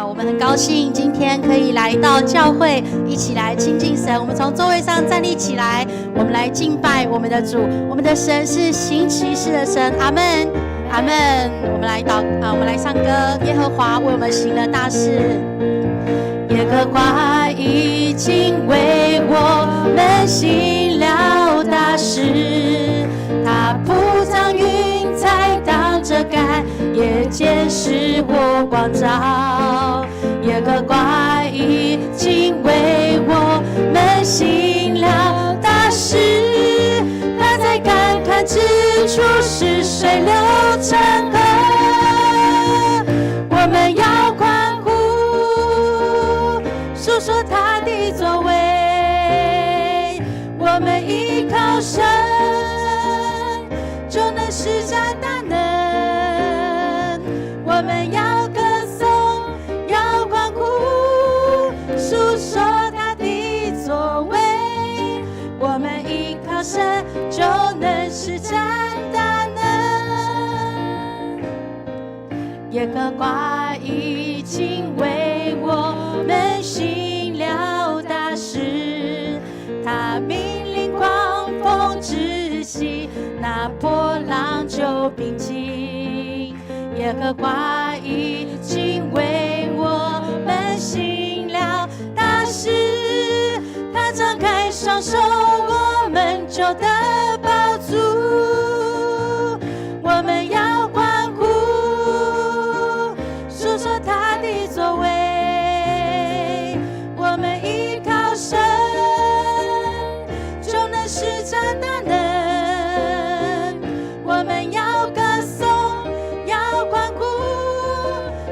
我们很高兴今天可以来到教会，一起来亲近神。我们从座位上站立起来，我们来敬拜我们的主。我们的神是行奇事的神，阿们，阿们。我们来我们来唱歌。耶和华为我们行了大事，耶和华已经为我们行了大事。他铺张云彩当遮盖，夜间使我光照。耶和华已经为我们行了大事。他在干旱之处使水流成河。我们要欢呼，述说他的作为。我们依靠神，就能施展大能。我们要歌颂，要欢呼，述说他的作为。我们依靠神，就能施展大能。耶和华已经为我们行了大事，他命令狂风止息，那波浪就平静。耶和华已经为我们行了大事，他张开双手，我们就得饱足。我们要欢呼，述说他的作为。我们依靠神，就能施展大能。我们要歌颂，要欢呼，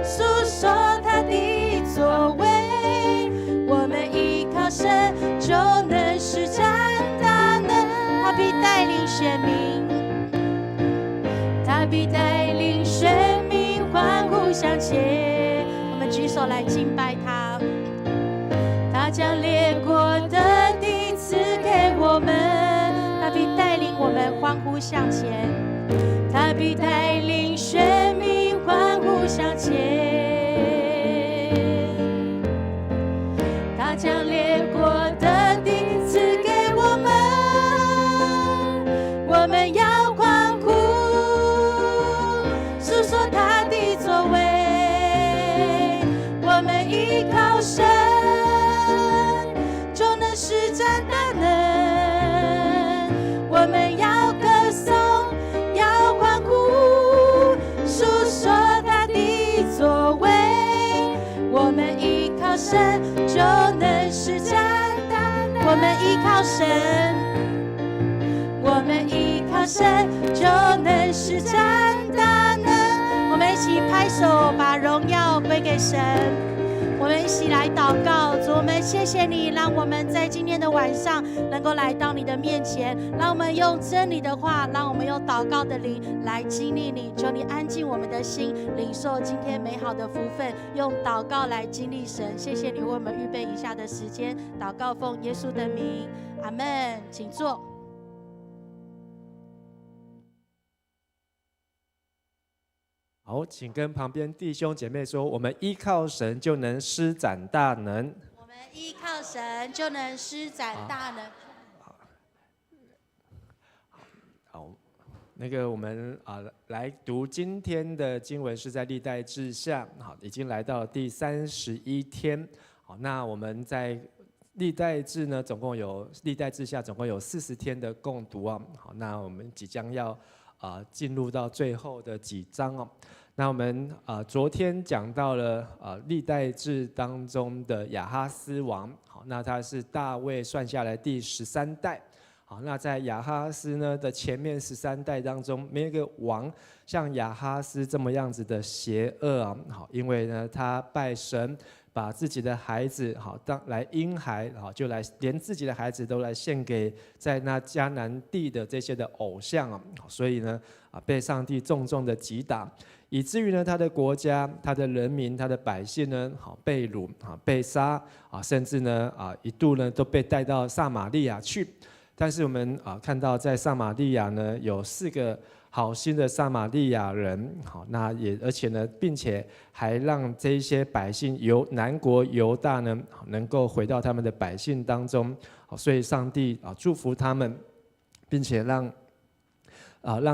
述说他的作为。我们依靠神，就能施展大能。他必带领选民，他必带领选民欢呼向前。我们举手来敬拜他。他将列国的地赐给我们，他必带领我们欢呼向前。他必带领选民欢呼向前。他将列国的地赐给我们，我们要欢呼，述说他的作为。我们依靠神，就能施展大能。我们要歌颂，要欢呼，述说他的作为。我们依靠神，就能施展大能。我们依靠神，我们依靠神，就能施展大能。我们一起拍手，把荣耀归给神。我们一起来祷告，主，我们谢谢你，让我们在今天的晚上能够来到你的面前，让我们用真理的话，让我们用祷告的灵来经历你。求你安静我们的心，领受今天美好的福分，用祷告来经历神。谢谢你为我们预备以下的时间，祷告奉耶稣的名，阿们。请坐。好，请跟旁边弟兄姐妹说，我们依靠神就能施展大能。我们依靠神就能施展大能。好，那个我们来读今天的经文是在历代志下，好，已经来到第31天。好，那我们在历代志呢，历代志下总共有40天的共读啊。好，那我们即将要进入到最后的几章哦。那我们昨天讲到了历代志当中的亚哈斯王，好，那他是大卫算下来第13代。好，那在亚哈斯呢的前面13代当中，没有一个王像亚哈斯这么样子的邪恶啊。好，因为呢他拜神，把自己的孩子好来婴孩好，就来连自己的孩子都来献给在那迦南地的这些的偶像啊。所以呢被上帝重重的击打，以至于呢他的国家、他的人民、他的百姓呢好被掳被杀甚至呢一度呢都被带到撒玛利亚去。但是我们看到在撒玛利亚呢有4个好心的撒玛利亚人，好，那也而且呢，并且还让这一些百姓南国犹大呢，能够回到他们的百姓当中，好，所以上帝祝福他们，并且让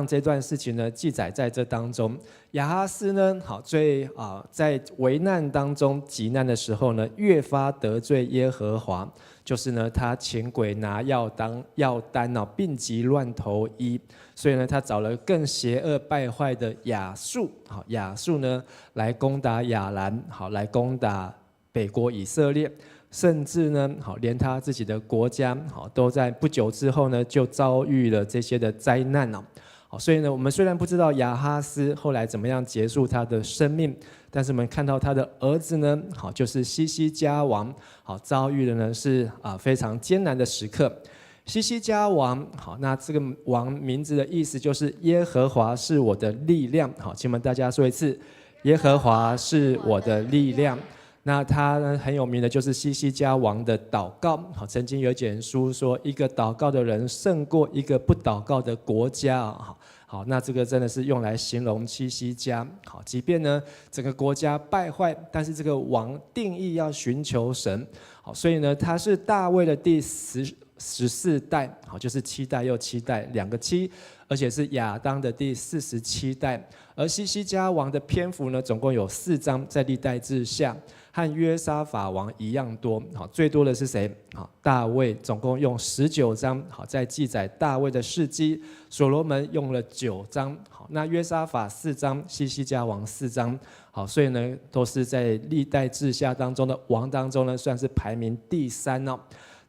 这段事情呢记载在这当中。亚哈斯呢，好，在危难当中急难的时候呢，越发得罪耶和华，就是呢他请鬼拿药单病急乱投医，所以呢他找了更邪恶败坏的亚述，好，亚述呢来攻打亚兰，好，来攻打北国以色列。甚至呢，好，连他自己的国家，好，都在不久之后呢，就遭遇了这些的灾难哦。好，所以呢，我们虽然不知道亚哈斯后来怎么样结束他的生命，但是我们看到他的儿子呢，好，就是西西家王，好，遭遇的呢是非常艰难的时刻。西西家王，好，那这个王名字的意思就是耶和华是我的力量。好，请我们大家说一次，耶和华是我的力量。那他呢很有名的就是西西家王的祷告，好，曾经有一卷书说，一个祷告的人胜过一个不祷告的国家。好，那这个真的是用来形容西西家。好，即便呢整个国家败坏，但是这个王定义要寻求神。好，所以呢他是大卫的第14代，好，就是7代又7代，2个7，而且是亚当的第47代。而西西家王的篇幅呢，总共有4章，在历代志下，和约沙法王一样多。好，最多的是谁？好，大卫总共用19章，好，在记载大卫的事迹。所罗门用了9章，好，那约沙法4章，西西家王4章。好，所以呢，都是在历代志下当中的王当中呢，算是排名第3哦。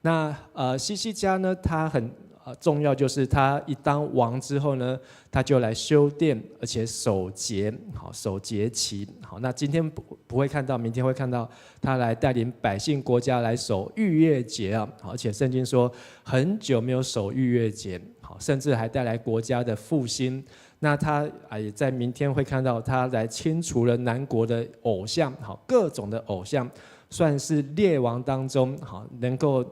那西西家呢，他很重要，就是他一当王之后呢，他就来修殿，而且守节，好，守节期。好，那今天不会看到，明天会看到他来带领百姓国家来守逾越节啊，而且圣经说很久没有守逾越节，好，甚至还带来国家的复兴。那他也在明天会看到他来清除了南国的偶像，好，各种的偶像。算是列王当中，好，能够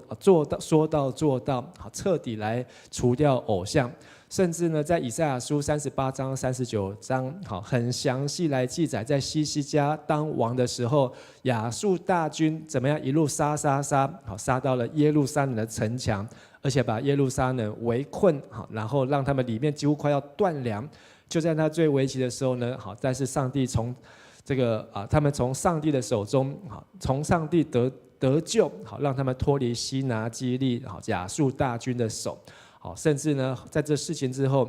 说到做到，好，彻底来除掉偶像。甚至呢，在以赛亚书38章、39章，好，很详细来记载，在西西家当王的时候，亚述大军怎么样一路杀，好，杀到了耶路撒冷的城墙，而且把耶路撒冷围困，好，然后让他们里面几乎快要断粮。就在他最危急的时候呢，好，但是上帝从他们从上帝的手中，好，从上帝得救，好，让他们脱离西拿基立，好，亚述大军的手，好，甚至呢，在这事情之后，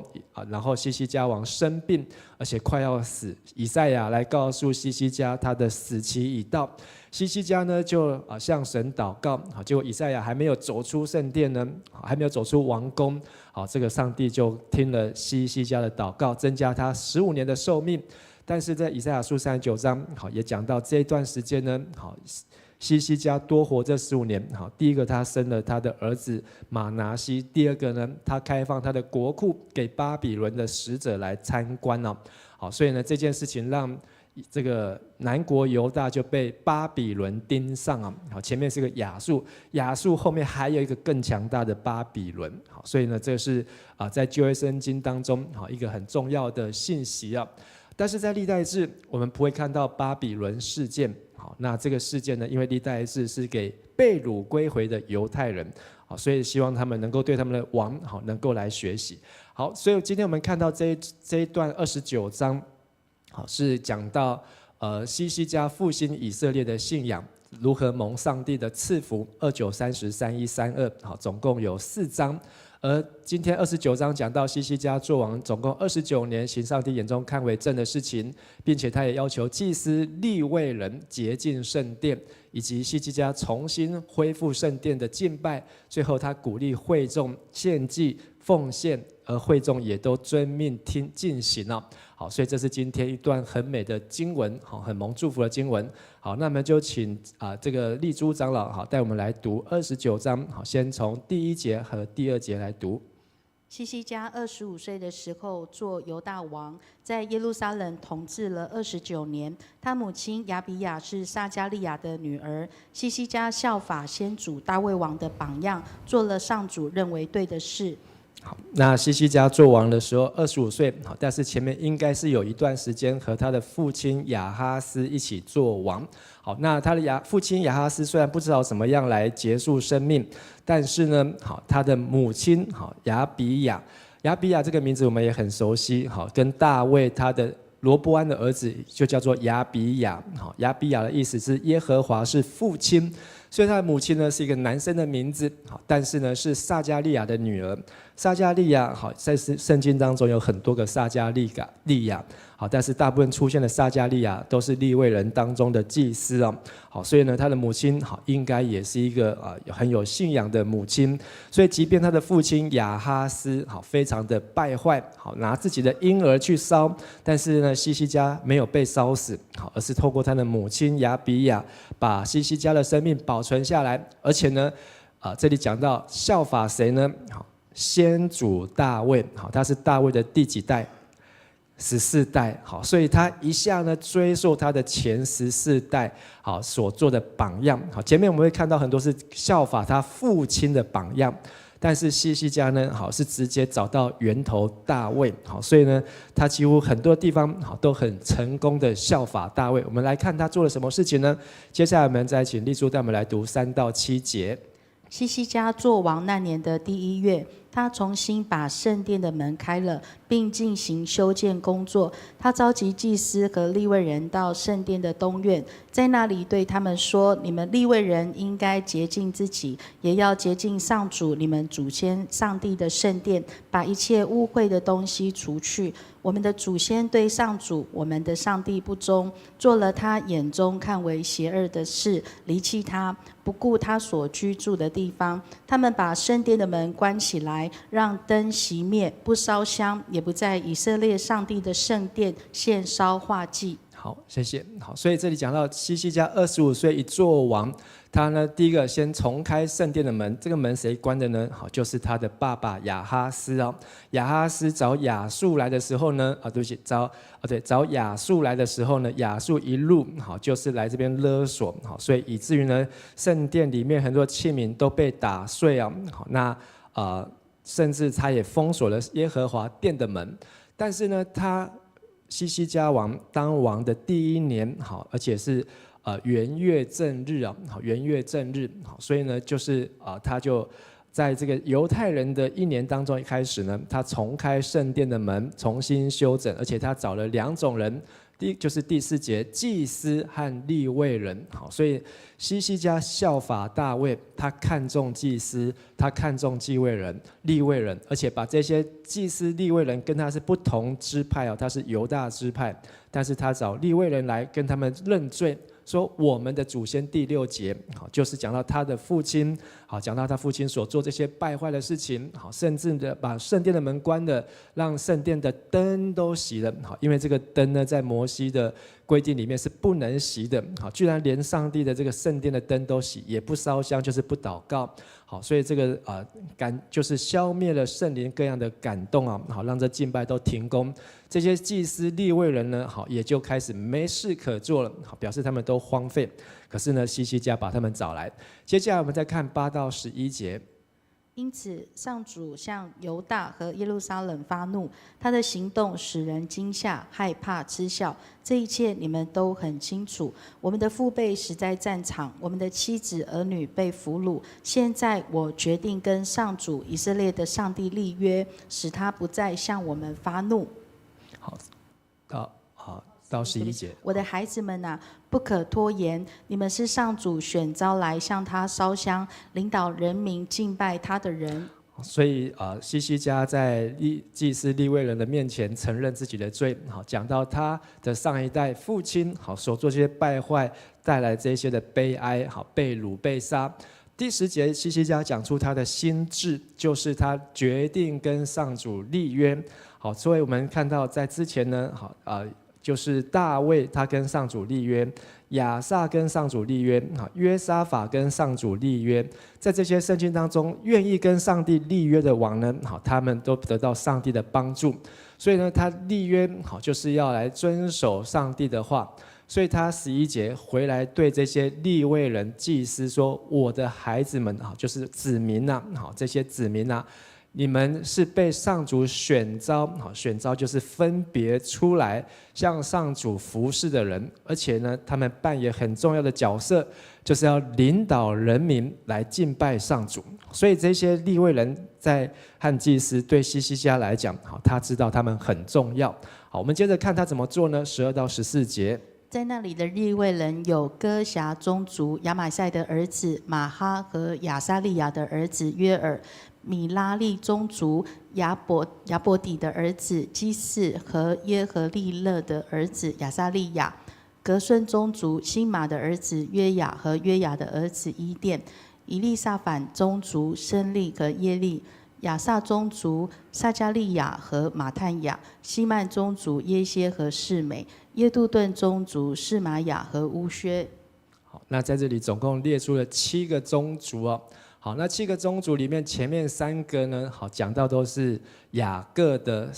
然后西西家王生病，而且快要死，以赛亚来告诉西西家他的死期已到，西西家呢就向神祷告，好，结果以赛亚还没有走出圣殿呢，还没有走出王宫，好，这个上帝就听了西西家的祷告，增加他15年的寿命。但是在以赛亚书39章，好，也讲到这一段时间呢，好，西西家多活这15年，好，第一个他生了他的儿子马拿西，第二个呢，他开放他的国库给巴比伦的使者来参观哦，好，所以呢这件事情让这个南国犹大就被巴比伦盯上啊，好，前面是个亚述，亚述后面还有一个更强大的巴比伦，好，所以呢这是在旧约圣经当中好一个很重要的信息啊。但是在历代志，我们不会看到巴比伦事件。好，那这个事件呢，因为历代志是给被掳归回的犹太人，好，所以希望他们能够对他们的王好能够来学习。好，所以今天我们看到这一段29章，好，是讲到西西家复兴以色列的信仰，如何蒙上帝的赐福，29、30、31、32，好，总共有4章。而今天29章讲到西西家作王总共29年，行上帝眼中看为正的事情，并且他也要求祭司利未人洁净圣殿，以及西西家重新恢复圣殿的敬拜。最后他鼓励会众献祭奉献，而会众也都遵命进行了。好，所以这是今天一段很美的经文，好，很蒙祝福的经文。好，那么就请这个立珠长老好带我们来读29章，好，先从第1节和第2节来读。西西家25岁的时候做犹大王，在耶路撒冷统治了29年。他母亲亚比雅是撒迦利亚的女儿。西西家效法先祖大卫王的榜样，做了上主认为对的事。好，那西西家做王的时候25岁，好，但是前面应该是有一段时间和他的父亲亚哈斯一起做王。好，那他的父亲亚哈斯虽然不知道怎么样来结束生命，但是呢，好，他的母亲好亚比亚这个名字我们也很熟悉，好，跟大卫他的罗波安的儿子就叫做亚比亚，好，亚比亚的意思是耶和华是父亲，所以他的母亲呢是一个男生的名字，好，但是呢是撒迦利亚的女儿。撒迦利亚好，在圣经当中有很多个撒迦利亚，好，但是大部分出现的撒迦利亚都是利未人当中的祭司哦，好，所以呢他的母亲好应该也是一个很有信仰的母亲，所以即便他的父亲亚哈斯好非常的败坏，好拿自己的婴儿去烧，但是呢西西家没有被烧死，好，而是透过他的母亲亚比亚把西西家的生命保存下来，而且呢这里讲到效法谁呢？好，先祖大卫，好，他是大卫的第几代？14代，好，所以他一下呢追溯他的前14代，好所做的榜样，好，前面我们会看到很多是效法他父亲的榜样，但是西西家呢，好是直接找到源头大卫，好，所以呢他几乎很多地方好都很成功的效法大卫。我们来看他做了什么事情呢？接下来我们再请丽珠带我们来读3到7节。西西家作王那年的第1月，他重新把圣殿的门开了，并进行修建工作。他召集祭司和利未人到圣殿的东院，在那里对他们说：你们利未人应该洁净自己，也要洁净上主你们祖先上帝的圣殿，把一切污秽的东西除去。我们的祖先对上主我们的上帝不忠，做了他眼中看为邪恶的事，离弃他，不顾他所居住的地方。他们把圣殿的门关起来，让灯熄灭，不烧香，也不在以色列上帝的圣殿献烧化祭。好，谢谢。好，所以这里讲到西西家25岁一做王，他呢第一个先重开圣殿的门，这个门谁关的呢？好，就是他的爸爸亚哈斯哦。亚哈斯找亚述来的时候呢，对不起，找亚述来的时候呢，亚述一路好就是来这边勒索，好，所以以至于呢圣殿里面很多器皿都被打碎啊。好，那甚至他也封锁了耶和华殿的门，但是呢西西家王当王的第1年，好，而且是元月正日啊，好，元月正日，好，所以呢，就是他就在这个犹太人的1年当中一开始呢，他重开圣殿的门，重新修整，而且他找了2种人，就是第4节，祭司和利未人，好，所以西西家效法大卫，他看重祭司，他看重利未人，而且把这些祭司利未人跟他是不同支派哦，他是犹大支派，但是他找利未人来跟他们认罪。说我们的祖先第6节，好，就是讲到他的父亲，好，讲到他父亲所做这些败坏的事情，好，甚至的把圣殿的门关了，让圣殿的灯都熄了，好，因为这个灯呢，在摩西的规定里面是不能熄的，好，居然连上帝的这个圣殿的灯都熄，也不烧香，就是不祷告，好，所以这个就是消灭了圣灵各样的感动啊，好，让这敬拜都停工。这些祭司利未人呢，好，也就开始没事可做了，好，表示他们都荒废。可是呢，西西家把他们找来。接下来我们再看8到11节。因此，上主向犹大和耶路撒冷发怒，他的行动使人惊吓、害怕、嗤笑。这一切你们都很清楚。我们的父辈死在战场，我们的妻子儿女被俘虜。现在我决定跟上主以色列的上帝立约，使他不再向我们发怒。好，到11节。我的孩子们啊，不可拖延，你们是上主选召来向他烧香、领导人民敬拜他的人。所以西西家在祭司利未人的面前承认自己的罪，好，讲到他的上一代父亲好所做这些败坏带来这些的悲哀，好，被掳被杀。第10节，西西家讲出他的心志，就是他决定跟上主立约。好，所以我们看到在之前呢，好就是大卫他跟上主立约，亚撒跟上主立约，好，约沙法跟上主立约。在这些圣经当中，愿意跟上帝立约的王呢，好，他们都得到上帝的帮助。所以呢，他立约好，就是要来遵守上帝的话。所以他11节回来对这些利未人祭司说：“我的孩子们，好，就是子民呐，好，这些子民呐。”你们是被上主选召，好，选召就是分别出来向上主服侍的人，而且呢，他们扮演很重要的角色，就是要领导人民来敬拜上主。所以这些利未人和祭司对希西家来讲，好，他知道他们很重要。好，我们接着看他怎么做呢？12到14节。在那里的利未人有歌辖宗族亚玛赛的儿子马哈和亚撒利亚的儿子约尔，米拉利宗族亚伯底的儿子基士和耶和利勒的儿子亚撒利亚，格孙宗族辛玛的儿子约雅和约雅的儿子伊甸，以利撒反宗族申利和耶利，亚萨宗族撒加利亚和马探雅，西曼宗族耶歇和示美，耶杜顿宗族示玛雅和乌薛。好，那在这里总共列出了7个宗族哦。好，那7个宗族里面，前面3个呢，好，讲到都是雅各的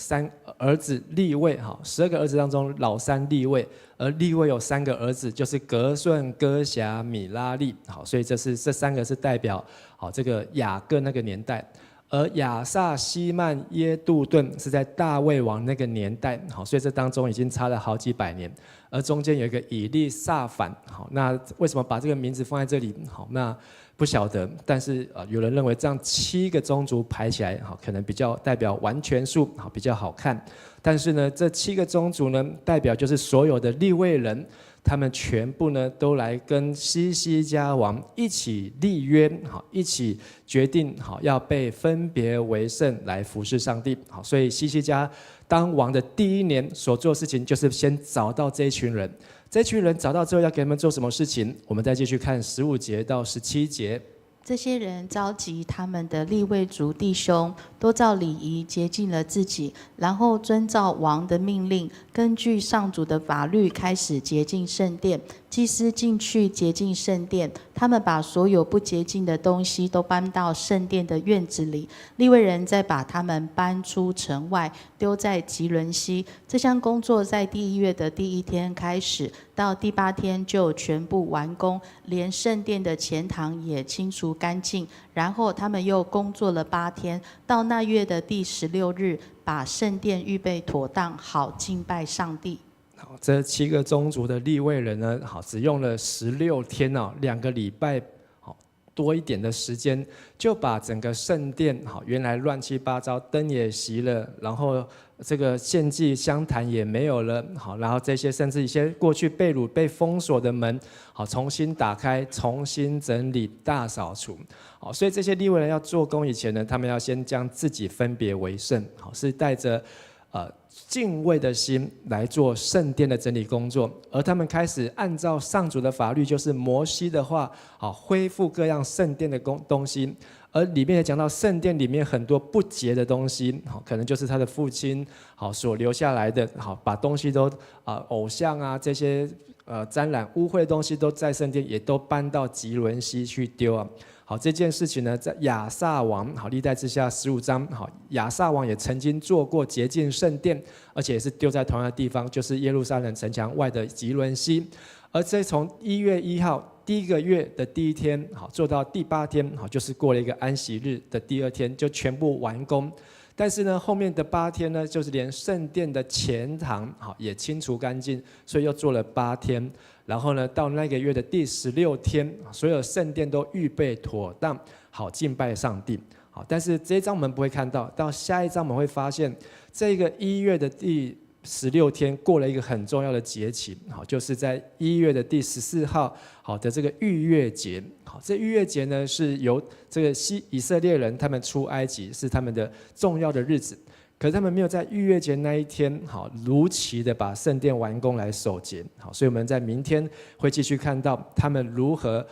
儿子利未，好，12个儿子当中老3利未，而利未有3个儿子，就是格顺、歌辖、米拉利，好，所以这3个是代表好这个雅各那个年代。而亚萨、西曼、耶杜顿是在大卫王那个年代，好，所以这当中已经差了好几百年。而中间有一个以利撒反，好，那为什么把这个名字放在这里？好，那不晓得，但是有人认为这样7个宗族排起来，好，可能比较代表完全数，好，比较好看。但是呢，这7个宗族呢，代表就是所有的利未人。他们全部呢都来跟希西家王一起立约，好，一起决定好要被分别为圣来服侍上帝。好，所以希西家当王的第1年所做的事情，就是先找到这一群人。这群人找到之后，要给他们做什么事情？我们再继续看15节到17节。这些人召集他们的利未族弟兄，都照礼仪洁净了自己，然后遵照王的命令，根据上主的法律开始洁净圣殿。祭司进去洁净圣殿，他们把所有不洁净的东西都搬到圣殿的院子里，利未人再把他们搬出城外，丢在吉伦西。这项工作在第1月的第1天开始，到第8天就全部完工，连圣殿的前堂也清除干净。然后他们又工作了8天，到那月的第16日，把圣殿预备妥当，好敬拜上帝。好，这7个宗族的利未人呢，好，只用了16天哦，2个礼拜，好多一点的时间，就把整个圣殿，好，原来乱七八糟，灯也熄了，然后这个献祭香坛也没有了，好，然后这些甚至一些过去被掳被封锁的门，好，重新打开，重新整理，大扫除，好，所以这些利未人要做工以前呢，他们要先将自己分别为圣，好，是带着敬畏的心来做圣殿的整理工作，而他们开始按照上主的法律，就是摩西的话，好，恢复各样圣殿的东西。而里面也讲到圣殿里面很多不洁的东西，好，可能就是他的父亲好所留下来的，好，把东西都偶像啊这些沾染污秽的东西都在圣殿也都搬到吉伦西去丢啊。好，这件事情呢，在亚萨王好历代志下15章，好，亚萨王也曾经做过洁净圣殿，而且也是丢在同样的地方，就是耶路撒冷城墙外的吉伦西。而这从1月1号第1个月的第1天，好，做到第8天，好，就是过了一个安息日的第2天，就全部完工。但是呢，后面的8天呢，就是连圣殿的前堂好也清除干净，所以又做了8天。然后呢，到那个月的第16天，所有圣殿都预备妥当，好敬拜上帝。好，但是这一章我们不会看到，到下一章我们会发现，这个1月的第16天过了一个很重要的节期，好，就是在1月的第14号，好的这个逾越节。好，这逾越节呢，是由这个以色列人他们出埃及是他们的重要的日子。可是他们没有在逾越节那一天，好如期的把圣殿完工来守节，好，所以我们在明天会继续看到他们如何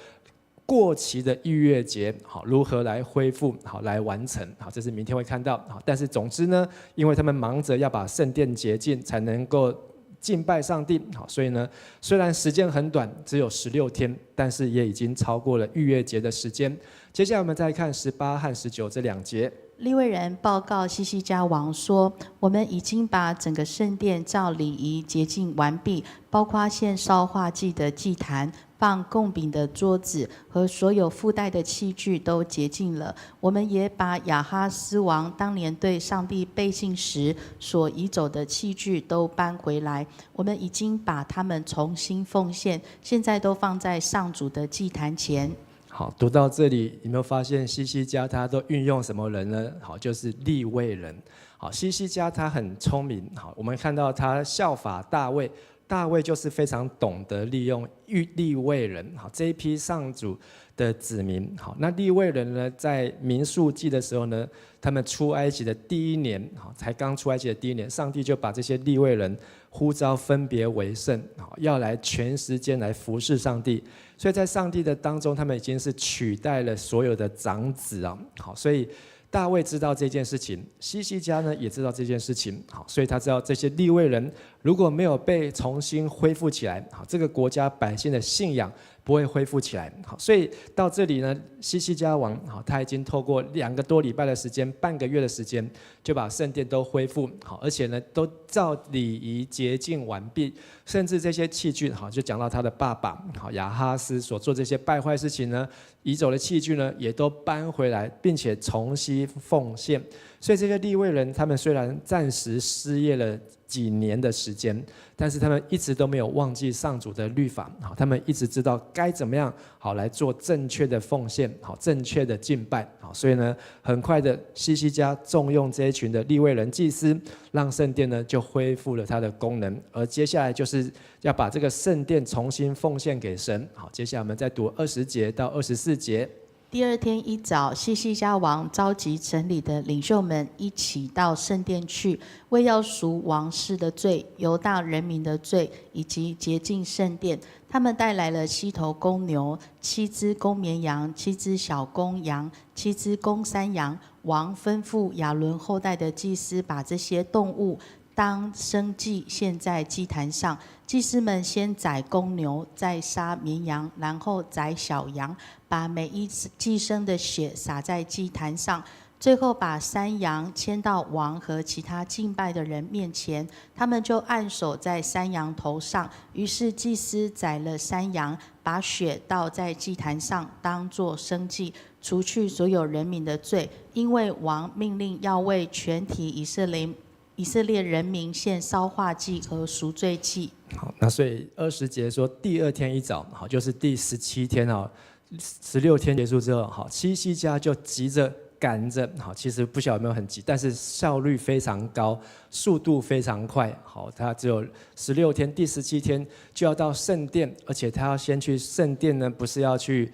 过期的逾越节，好如何来恢复，好来完成，好，这是明天会看到，好，但是总之呢，因为他们忙着要把圣殿洁净，才能够敬拜上帝，好，所以呢，虽然时间很短，只有16天，但是也已经超过了逾越节的时间。接下来我们再看18和19这2节。利未人报告希西家王说：“我们已经把整个圣殿照礼仪洁净完毕，包括献烧化祭的祭坛、放供饼的桌子和所有附带的器具都洁净了。我们也把亚哈斯王当年对上帝背信时所移走的器具都搬回来，我们已经把它们重新奉献，现在都放在上主的祭坛前。好，读到这里，有没有发现西西家他都运用什么人呢？好，就是利未人。好，西西家他很聪明。好，我们看到他效法大卫，大卫就是非常懂得利用利未人。好，这一批上主的子民。好，那利未人呢，在民数记的时候呢，他们出埃及的第一年，好，才刚出埃及的第一年，上帝就把这些利未人呼召分别为圣，好，要来全时间来服侍上帝。所以在上帝的当中，他们已经是取代了所有的长子啊。好，所以大卫知道这件事情，西西家呢也知道这件事情。好，所以他知道这些利未人如果没有被重新恢复起来，好，这个国家百姓的信仰不会恢复起来。好，所以到这里呢，西西家王，好，他已经透过2个多礼拜的时间，半个月的时间，就把圣殿都恢复好，而且呢，都照礼仪洁净完毕，甚至这些器具，好，就讲到他的爸爸，好，亚哈斯所做这些败坏事情呢，移走的器具呢，也都搬回来，并且重新奉献。所以这些利未人，他们虽然暂时失业了几年的时间，但是他们一直都没有忘记上主的律法，好，他们一直知道该怎么样好来做正确的奉献，好，正确的敬拜，好，所以呢，很快的西西家重用这一群的利未人祭司，让圣殿呢就恢复了它的功能，而接下来就是要把这个圣殿重新奉献给神。好，接下来我们再读20节到24节。第二天一早，西西家王召集城里的领袖们一起到圣殿去，为要赎王室的罪、犹大人民的罪，以及洁净圣殿。他们带来了7头公牛、7只公绵羊、7只小公羊、7只公山羊。王吩咐亚伦后代的祭司把这些动物当生祭献在祭坛上。祭司们先宰公牛，再杀绵羊，然后宰小羊，把每一祭牲的血洒在祭坛上，最后把山羊牵到王和其他敬拜的人面前，他们就按手在山羊头上。于是祭司宰了山羊，把血倒在祭坛上，当作生祭，除去所有人民的罪，因为王命令要为全体以色列人民献烧化祭和赎罪祭。好，那所以20节说，第二天一早，好，就是第17天啊，16天结束之后，好，西西家就急着赶着，好，其实不晓得有没有很急，但是效率非常高，速度非常快。好，他只有16天，第17天就要到圣殿，而且他要先去圣殿呢，不是要去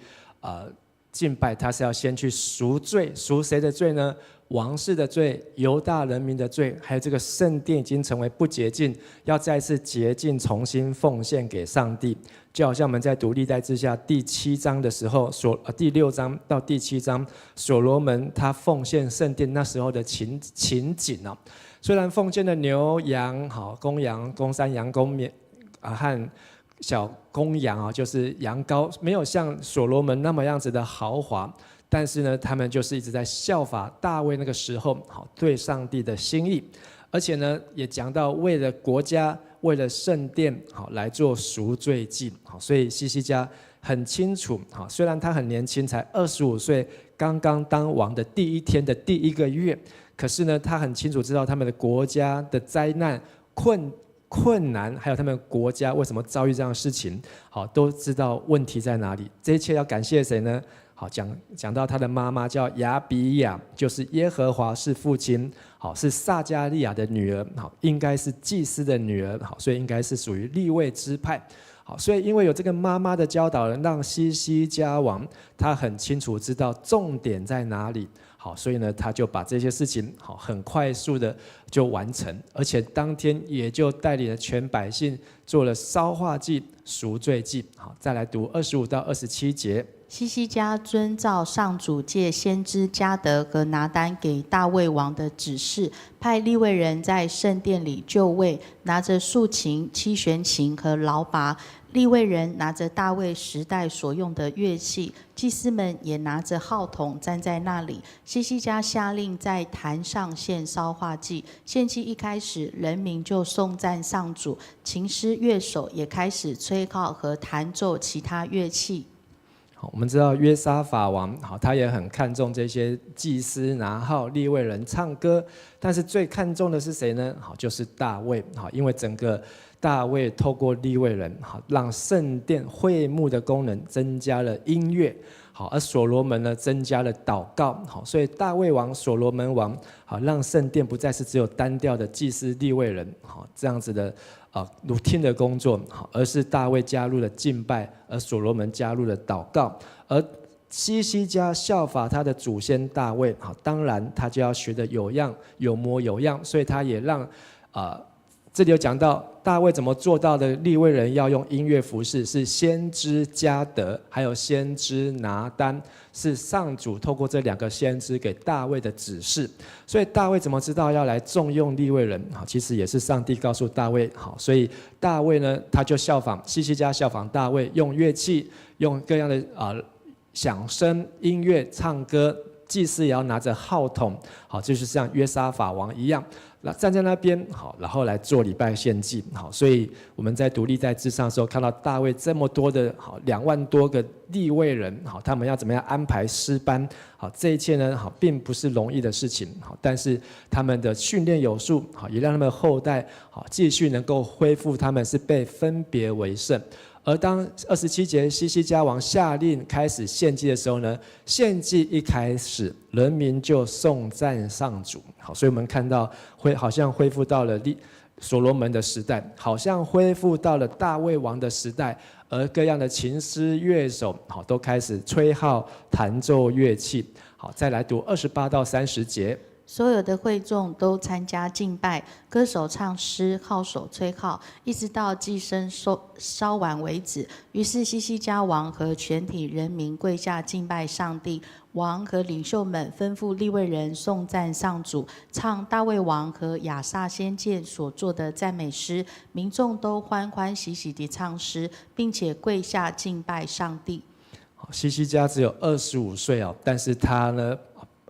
敬拜，他是要先去赎罪，赎谁的罪呢？王室的罪、犹大人民的罪，还有这个圣殿已经成为不洁净，要再次洁净，重新奉献给上帝。就好像我们在读历代志下第7章的时候，第6章到第7章，所罗门他奉献圣殿那时候的情景啊。虽然奉献的牛羊、好公羊、公山羊、公绵和小公羊啊，就是羊羔，没有像所罗门那么样子的豪华。但是呢，他们就是一直在效法大卫那个时候，好，对上帝的心意，而且呢，也讲到为了国家、为了圣殿，好来做赎罪祭，好，所以西西家很清楚，好，虽然他很年轻，才25岁，刚刚当王的第一天的第1个月，可是呢，他很清楚知道他们的国家的灾难、困难，还有他们国家为什么遭遇这样的事情，好，都知道问题在哪里。这一切要感谢谁呢？好，讲到他的妈妈叫亚比亚，就是耶和华是父亲，好，是撒加利亚的女儿，好，应该是祭司的女儿，好，所以应该是属于利未支派，好，所以因为有这个妈妈的教导，让西西家王他很清楚知道重点在哪里，好，所以呢，他就把这些事情好很快速的就完成，而且当天也就带领了全百姓做了烧化祭、赎罪祭，好，再来读25到27节。西西家遵照上主借先知迦得和拿单给大卫王的指示，派利未人在圣殿里就位，拿着竖琴、七弦琴和劳拔。利未人拿着大卫时代所用的乐器，祭司们也拿着号筒站在那里。西西家下令在坛上献烧化祭，献祭一开始，人民就颂赞上主，琴师乐手也开始吹号和弹奏其他乐器。我们知道约沙法王，他也很看重这些祭司拿号、利未人唱歌，但是最看重的是谁呢？就是大卫，因为整个大卫透过利未人，让圣殿会幕的功能增加了音乐，而所罗门呢增加了祷告，所以大卫王、所罗门王，让圣殿不再是只有单调的祭司、利未人，这样子的routine 的工作，而是大卫加入了敬拜，而所罗门加入了祷告，而西西家效法他的祖先大卫，当然他就要学得有样有模有样，所以他也让这里有讲到大卫怎么做到的，利未人要用音乐服侍，是先知迦得还有先知拿单，是上主透过这2个先知给大卫的指示。所以大卫怎么知道要来重用利未人？其实也是上帝告诉大卫。所以大卫呢，他就效仿西西家，效仿大卫，用乐器，用各样的响声、音乐、唱歌，祭司也要拿着号筒，就是像约沙法王一样。站在那边，然后来做礼拜献祭，所以我们在读历代志上的时候，看到大卫这么多的2万多个利未人，他们要怎么样安排诗班，这一切呢，并不是容易的事情，但是他们的训练有素，也让他们后代继续能够恢复，他们是被分别为圣。而当27节西西家王下令开始献祭的时候呢，献祭一开始，人民就颂赞上主。所以我们看到好像恢复到了所罗门的时代，好像恢复到了大卫王的时代，而各样的琴师乐手都开始吹号弹奏乐器。好，再来读28到30节。所有的会众都参加敬拜，歌手唱诗，号手吹号，一直到祭牲烧完为止。于是西西家王和全体人民跪下敬拜上帝。王和领袖们吩咐利未人颂赞上主，唱大卫王和亚撒先见所作的赞美诗。民众都欢欢喜喜地唱诗，并且跪下敬拜上帝。西西家只有25岁，但是他呢，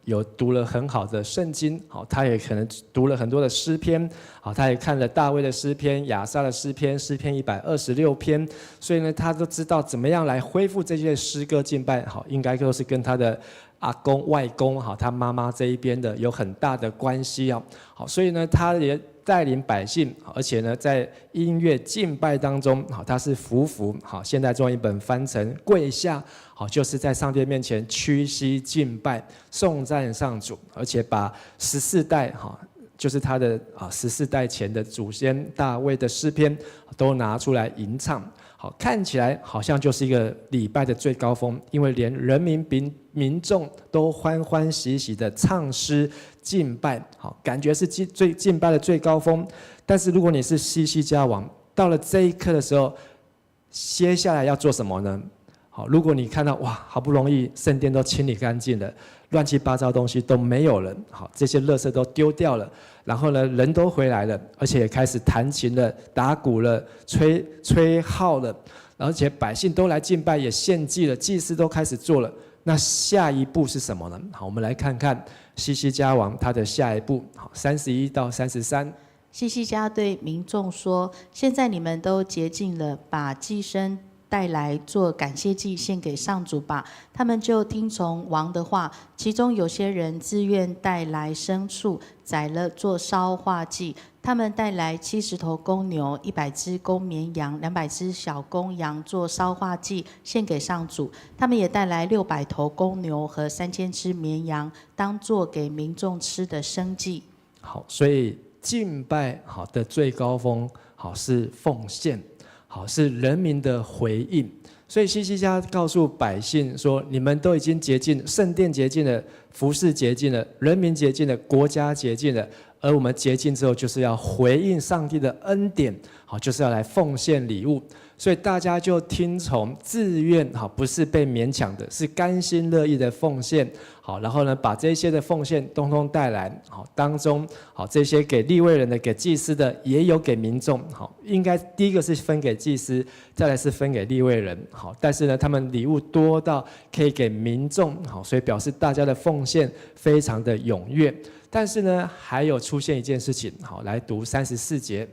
有读了很好的圣经，他也可能读了很多的诗篇，他也看了大卫的诗篇、亚撒的诗篇、诗篇126篇，所以呢，他都知道怎么样来恢复这些诗歌敬拜，应该都是跟他的阿公、外公，他妈妈这一边的有很大的关系，所以呢，他也带领百姓，而且呢，在音乐敬拜当中，他是匍匐，现代中译本翻成跪下，就是在上帝面前屈膝敬拜，颂赞上主，而且把14代，就是他的14代前的祖先大卫的诗篇都拿出来吟唱。好，看起来好像就是一个礼拜的最高峰，因为连人民众都欢欢喜喜的唱诗敬拜，好，感觉是最敬拜的最高峰。但是如果你是西西家王，到了这一刻的时候，接下来要做什么呢？好，如果你看到哇，好不容易圣殿都清理干净了，乱七八糟东西都没有了，好，这些垃圾都丢掉了，然后呢，人都回来了，而且也开始弹琴了、打鼓了、吹号了，而且百姓都来敬拜，也献祭了，祭司都开始做了。那下一步是什么呢？好，我们来看看西西家王他的下一步。好，31到33。西西家对民众说：“现在你们都洁净了，把祭牲带来做感谢祭献给上主吧。”他们就听从王的话，其中有些人自愿带来牲畜，宰了做烧化祭。他们带来70头公牛、100只公绵羊、200只小公羊做烧化祭献给上主。他们也带来600头公牛和3000只绵羊，当作给民众吃的牲祭。好，所以敬拜好的最高峰，好是奉献，好是人民的回应。所以西西家告诉百姓说：你们都已经洁净，圣殿洁净了，服事洁净了，人民洁净了，国家洁净了。而我们洁净之后，就是要回应上帝的恩典，好，就是要来奉献礼物。所以大家就听从，自愿，好，不是被勉强的，是甘心乐意的奉献。好，然后呢，把这些的奉献通通带来。好，当中好这些给利未人的、给祭司的，也有给民众。好，应该第一个是分给祭司，再来是分给利未人。好，但是呢，他们礼物多到可以给民众。好，所以表示大家的奉献非常的踊跃。但是呢，还有出现一件事情。好，来读34节。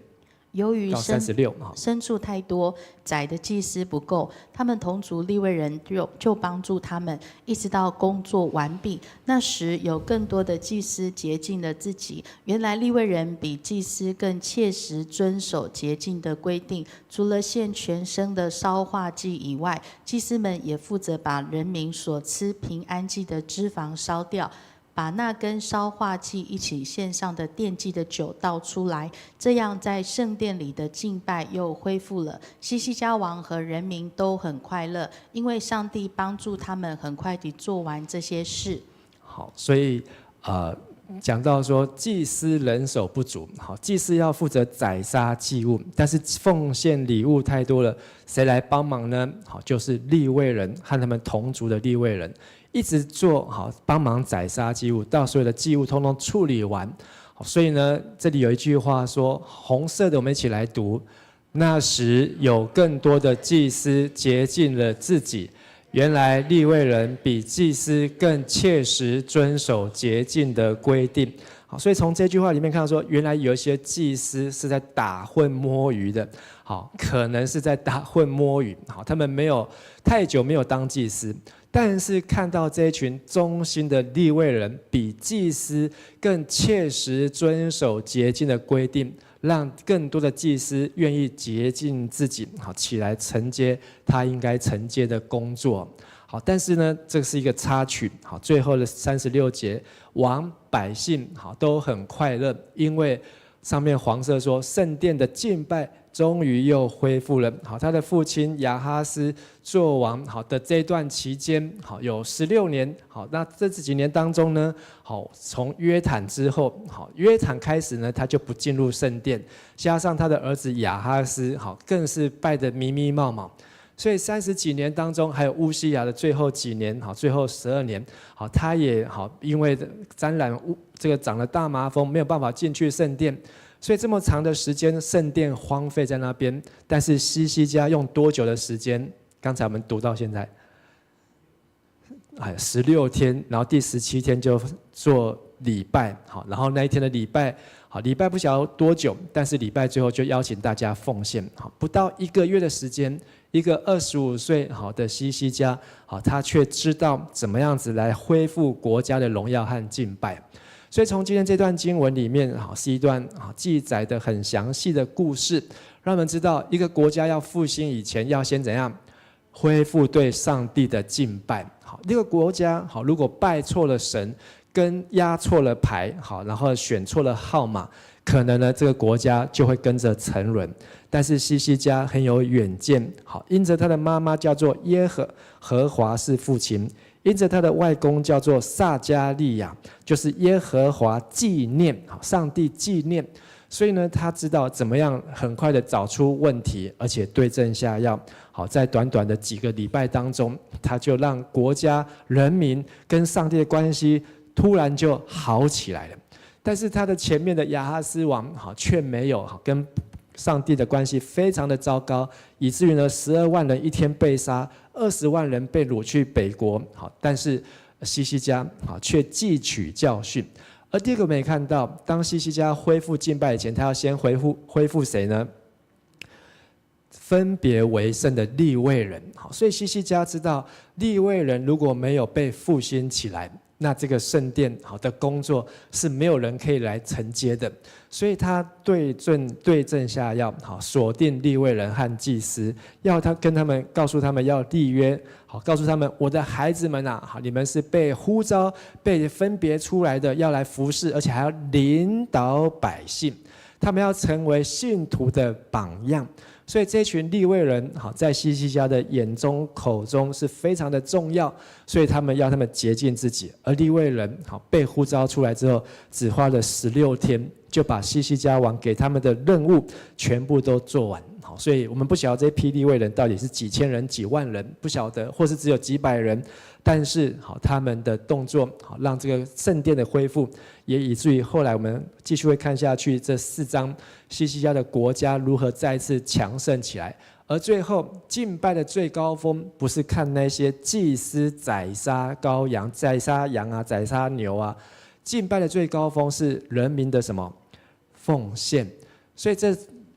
由于到36牲畜太多，宰的祭司不够，他们同族利未人就帮助他们，一直到工作完毕。那时有更多的祭司洁净了自己。原来利未人比祭司更切实遵守洁净的规定，除了献全牲的烧化祭以外，祭司们也负责把人民所吃平安祭的脂肪烧掉，把那跟烧化祭一起献上的奠祭的酒倒出来，这样在圣殿里的敬拜又恢复了。西西家王和人民都很快乐，因为上帝帮助他们很快地做完这些事。好，所以讲到说祭司人手不足，好，祭司要负责宰杀祭物，但是奉献礼物太多了，谁来帮忙呢？好，就是利未人和他们同族的利未人。一直做好帮忙宰杀祭物，到所有的祭物通通处理完。所以呢，这里有一句话说，红色的我们一起来读：那时有更多的祭司洁净了自己。原来利未人比祭司更切实遵守洁净的规定。好，所以从这句话里面看到说，原来有一些祭司是在打混摸鱼的。好，可能是在打混摸鱼。好，他们没有太久没有当祭司。但是看到这一群忠心的利未人比祭司更切实遵守洁净的规定，让更多的祭司愿意洁净自己，好起来承接他应该承接的工作。好，但是呢，这是一个插曲。好，最后的36节，王百姓好都很快乐，因为上面黄色说圣殿的敬拜终于又恢复了。好，他的父亲亚哈斯做王好的这段期间，好有16年。好，那这几年当中呢，好从约坦之后，好约坦开始呢，他就不进入圣殿，加上他的儿子亚哈斯，好更是拜得迷迷冒冒。所以30几年当中，还有乌西亚的最后几年，好最后12年，好他也好因为沾染这个长了大麻风，没有办法进去圣殿。所以这么长的时间，圣殿荒废在那边。但是西西家用多久的时间？刚才我们读到现在，16天，然后第17天就做礼拜，好，然后那一天的礼拜，好，礼拜不晓得多久，但是礼拜最后就邀请大家奉献，好，不到1个月的时间，一个25岁好的西西家，好，他却知道怎么样子来恢复国家的荣耀和敬拜。所以从今天这段经文里面，是一段记载的很详细的故事，让我们知道一个国家要复兴以前，要先怎样恢复对上帝的敬拜。好，一个国家好，如果拜错了神，跟压错了牌，好，然后选错了号码，可能呢这个国家就会跟着沉沦。但是西西家很有远见，好，因着他的妈妈叫做耶和华是父亲。因着他的外公叫做撒迦利亚，就是耶和华纪念，上帝纪念，所以呢，他知道怎么样很快的找出问题，而且对症下药。好，在短短的几个礼拜当中，他就让国家人民跟上帝的关系突然就好起来了。但是他的前面的亚哈斯王却没有跟上帝的关系非常的糟糕，以至于呢12万人一天被杀，20万人被掳去北国。好，但是西西家却汲取教训。而第二个我们也看到，当西西家恢复敬拜以前，他要先恢复谁呢？分别为圣的利未人。好，所以西西家知道，利未人如果没有被复兴起来，那这个圣殿好的工作是没有人可以来承接的，所以他对症下药，好锁定利未人和祭司，要他跟他们告诉他们要立约，好告诉他们我的孩子们啊，好你们是被呼召、被分别出来的，要来服侍，而且还要领导百姓，他们要成为信徒的榜样。所以这群利未人在希西家的眼中口中是非常的重要，所以他们要他们洁净自己。而利未人被呼召出来之后，只花了16天就把希西家王给他们的任务全部都做完。所以我们不晓得这批利未人到底是几千人几万人，不晓得，或是只有几百人，但是他们的动作让这个圣殿的恢复，也以至于后来我们继续会看下去这4章希西家的国家如何再次强盛起来。而最后敬拜的最高峰不是看那些祭司宰杀羔羊、宰杀羊啊、宰杀牛啊，敬拜的最高峰是人民的什么？奉献。所以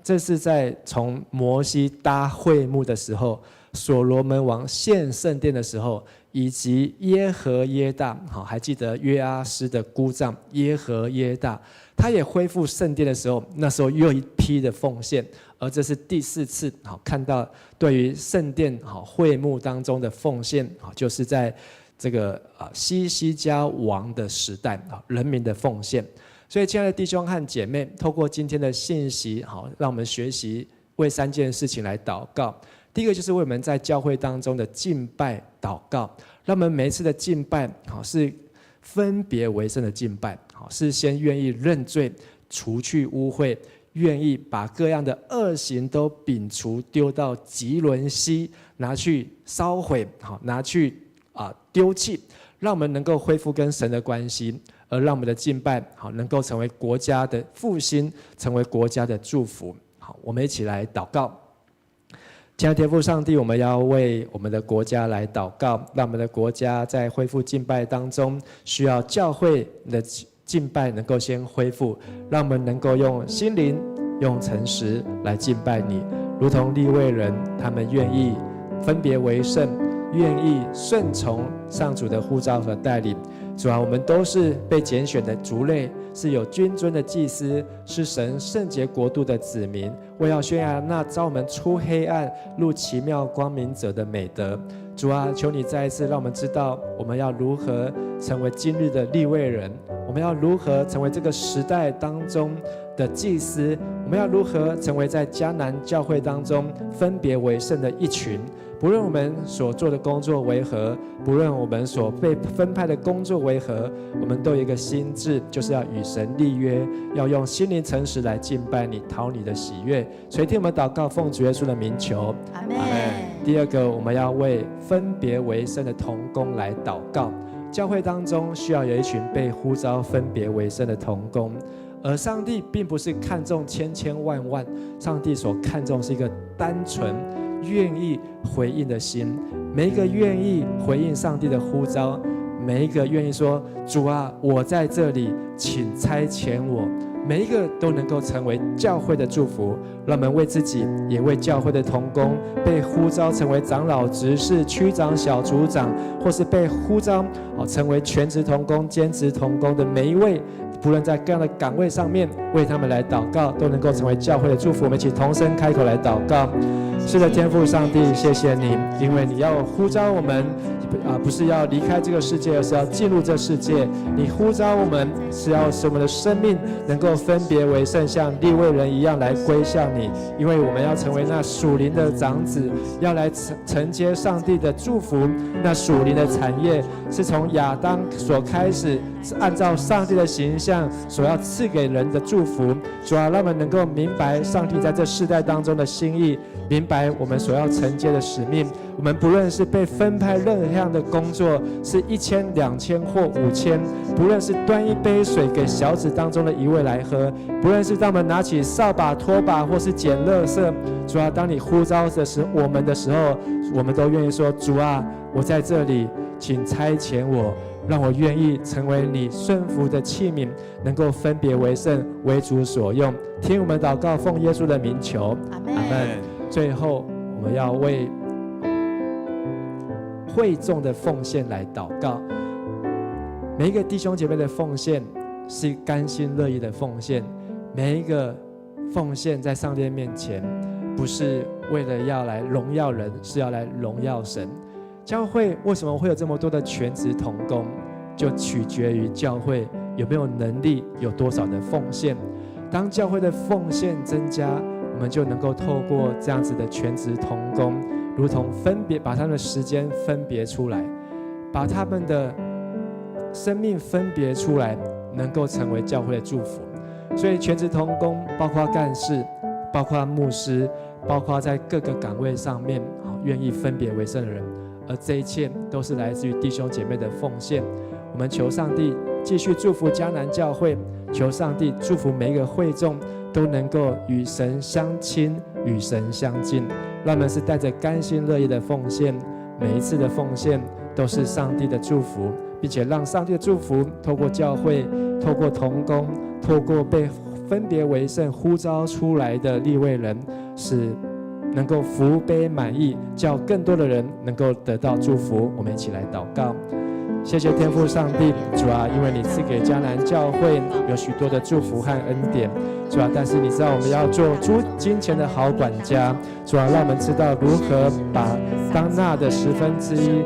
这是在从摩西搭会幕的时候，所罗门王献圣殿的时候，以及耶和耶大，还记得约阿施的姑丈耶和耶大，他也恢复圣殿的时候，那时候又一批的奉献。而这是第4次看到对于圣殿会幕当中的奉献，就是在这个希西家王的时代，人民的奉献。所以亲爱的弟兄和姐妹，透过今天的信息，让我们学习为3件事情来祷告。第一个就是为我们在教会当中的敬拜祷告，让我们每一次的敬拜是分别为圣的敬拜，是先愿意认罪，除去污秽，愿意把各样的恶行都摒除，丢到汲沦溪，拿去烧毁，拿去丢弃，让我们能够恢复跟神的关系，而让我们的敬拜能够成为国家的复兴，成为国家的祝福。好，我们一起来祷告。亲爱的天父上帝，我们要为我们的国家来祷告，让我们的国家在恢复敬拜当中，需要教会的敬拜能够先恢复，让我们能够用心灵、用诚实来敬拜你，如同利未人，他们愿意分别为圣，愿意顺从上主的呼召和带领。主啊，我们都是被拣选的族类，是有君尊的祭司，是神圣洁国度的子民，为要宣扬那召我们出黑暗入奇妙光明者的美德。主啊，求你再一次让我们知道，我们要如何成为今日的利未人，我们要如何成为这个时代当中的祭司，我们要如何成为在迦南教会当中分别为圣的一群。不论我们所做的工作为何，不论我们所被分派的工作为何，我们都有一个心志，就是要与神立约，要用心灵诚实来敬拜你，讨你的喜悦。所以听我们祷告，奉主耶稣的名求，阿们。第二个，我们要为分别为圣的同工来祷告。教会当中需要有一群被呼召分别为圣的同工，而上帝并不是看重千千万万，上帝所看重是一个单纯愿意回应的心。每一个愿意回应上帝的呼召，每一个愿意说主啊，我在这里，请差遣我，每一个都能够成为教会的祝福。让我们为自己也为教会的同工，被呼召成为长老执事、区长、小组长，或是被呼召成为全职同工、兼职同工的每一位，不论在各样的岗位上面，为他们来祷告，都能够成为教会的祝福。我们一起同声开口来祷告。是的，天父上帝，谢谢你，因为你要呼召我们不是要离开这个世界，而是要进入这世界。你呼召我们是要使我们的生命能够分别为圣，像利未人一样来归向你，因为我们要成为那属灵的长子，要来承接上帝的祝福。那属灵的产业是从亚当所开始，是按照上帝的形象所要赐给人的祝福。主啊，让我们能够明白上帝在这世代当中的心意，明白我们所要承接的使命。我们不论是被分派任何样的工作，是1000、2000或5000，不论是端一杯水给小子当中的一位来喝，不论是当我们拿起扫把、拖把或是捡垃圾，主啊，当你呼召我们的时候，我们都愿意说，主啊，我在这里，请差遣我，让我愿意成为你顺服的器皿，能够分别为圣，为主所用。听我们祷告，奉耶稣的名求，阿们。最后，我们要为会众的奉献来祷告。每一个弟兄姐妹的奉献是甘心乐意的奉献，每一个奉献在上帝面前，不是为了要来荣耀人，是要来荣耀神。教会为什么会有这么多的全职同工，就取决于教会有没有能力，有多少的奉献。当教会的奉献增加，我我们就能够透过这样子的全职同工，如同把他们的时间分别出来，把他们的生命分别出来，能够成为教会的祝福。所以全职同工包括干事，包括牧师，包括在各个岗位上面愿意分别为圣的人，而这一切都是来自于弟兄姐妹的奉献。我们求上帝继续祝福迦南教会，求上帝祝福每一个会众都能够与神相亲，与神相近，让我们是带着甘心乐意的奉献，每一次的奉献都是上帝的祝福，并且让上帝的祝福透过教会，透过同工，透过被分别为圣呼召出来的利未人，是能够福杯满溢，叫更多的人能够得到祝福。我们一起来祷告。谢谢天父上帝，主啊，因为你赐给迦南教会有许多的祝福和恩典，主啊，但是你知道我们要做金钱的好管家，主啊，让我们知道如何把当纳的1/10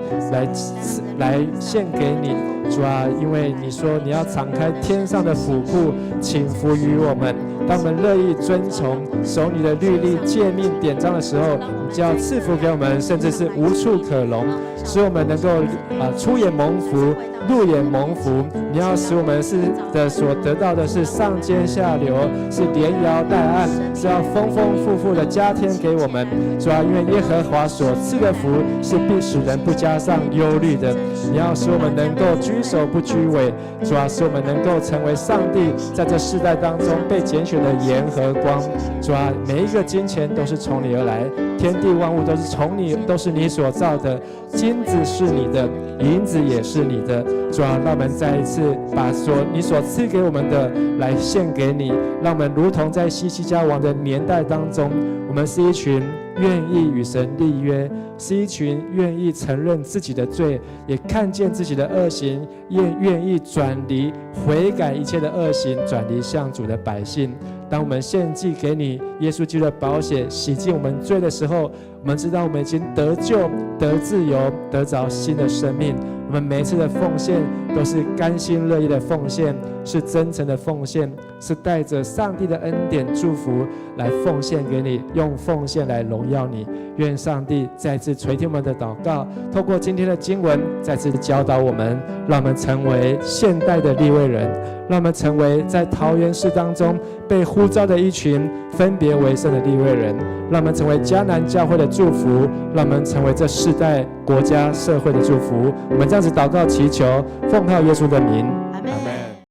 来献给你，主啊，因为你说你要敞开天上的府库，倾福于我们。当我们乐意遵从守你的律例诫命典章的时候，你就要赐福给我们，甚至是无处可容，使我们能够出也蒙福，入也蒙福。你要使我们所得到的是上尖下流，是连摇带按，是要丰丰富富的加添给我们。主啊，因为耶和华所赐的福是必使人不加上忧虑的。你要使我们能够居首不居尾，主啊，使我们能够成为上帝在这世代当中被拣选的盐和光。主啊，每一个金钱都是从你而来，天地万物都是你所造的，金子是你的，银子也是你的。主啊，让我们再一次把你所赐给我们的来献给你，让我们如同在希西家王的年代当中，我们是一群愿意与神立约，是一群愿意承认自己的罪，也看见自己的恶行，愿意转离悔改一切的恶行，转离向主的百姓。当我们献祭给你耶稣基督的宝血洗净我们罪的时候，我们知道我们已经得救、得自由、得着新的生命。我们每一次的奉献都是甘心乐意的奉献，是真诚的奉献，是带着上帝的恩典祝福来奉献给你，用奉献来荣耀你。愿上帝再次垂听我们的祷告，透过今天的经文再次教导我们，让我们成为现代的利未人，让我们成为在桃园市当中被呼召的一群分别为圣的利未人，让我们成为迦南教会的祝福，让我们成为这世代国家社会的祝福。我们这样子祷告祈求，奉靠耶稣的名。